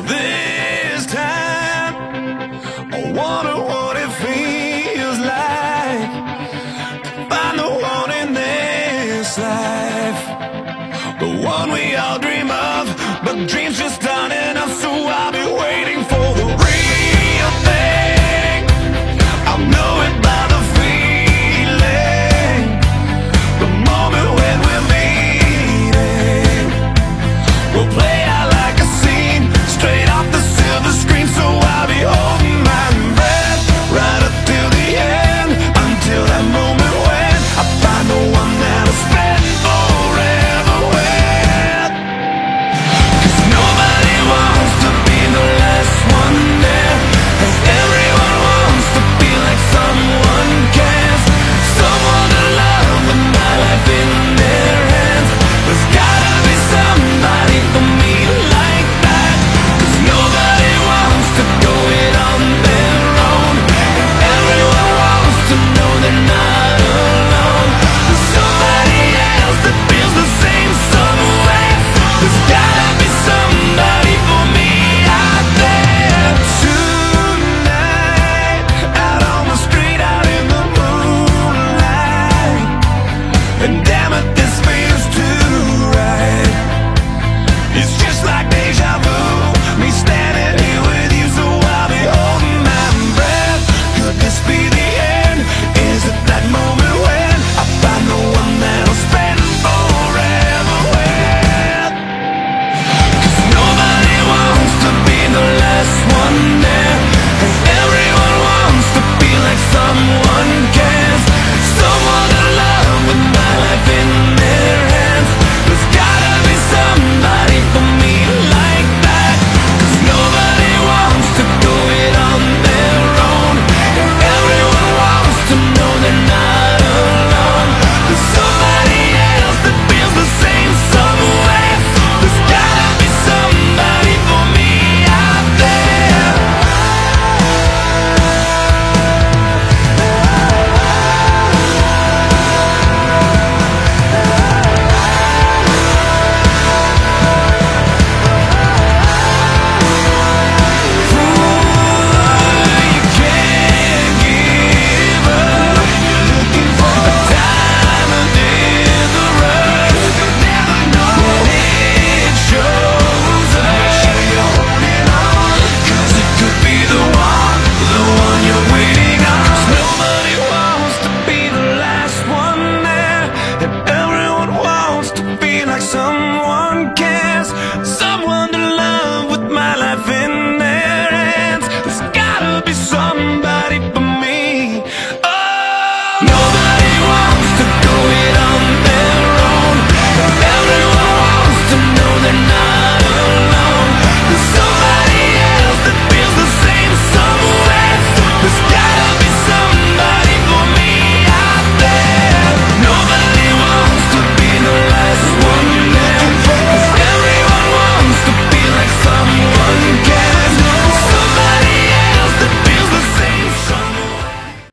This time, I wonder what it feels like to find the one in this life, the one we all dream of, but dreams just aren't enough. So I'll be waiting for the real thing. I'll know it by the feeling, the moment when we're meeting. We'll play out like a scene, straight off the silver screen. So I'll be holding my breath right up till the end, until that moment when I find the one that'll spend forever with. 'Cause nobody wants to be the last one there, and everyone wants to feel like someone cares, someone to love with my life in their hands. There's gotta be somebody for me like that, 'cause nobody wants to go it on their own, and everyone wants to know they're not alone. There's somebody else that feels the same somewhere. There's gotta be somebody for me out there. Tonight, out on the street, out in the moonlight, and damn it, this feels too right. It's just like deja vu, me standing here with you. So I'll be holding my breath. Could this be the end? Is it that moment when I find the one that'll spend forever with? 'Cause nobody wants to be the last one there, and everyone wants to feel like someone cares, someone to love with my life in their hands. There's gotta be somebody for me like that, 'cause nobody wants to go it on their own, and everyone wants to know they're not alone. There's somebody else that feels the same somewhere. There's gotta be somebody for me out there. You can't give up. You're looking for a diamond in the rough. You never know when it shows up. Make sure you're holding on, 'cause it could be the one you're waiting on. 'Cause nobody wants to be the last one there, and everyone wants to be like someone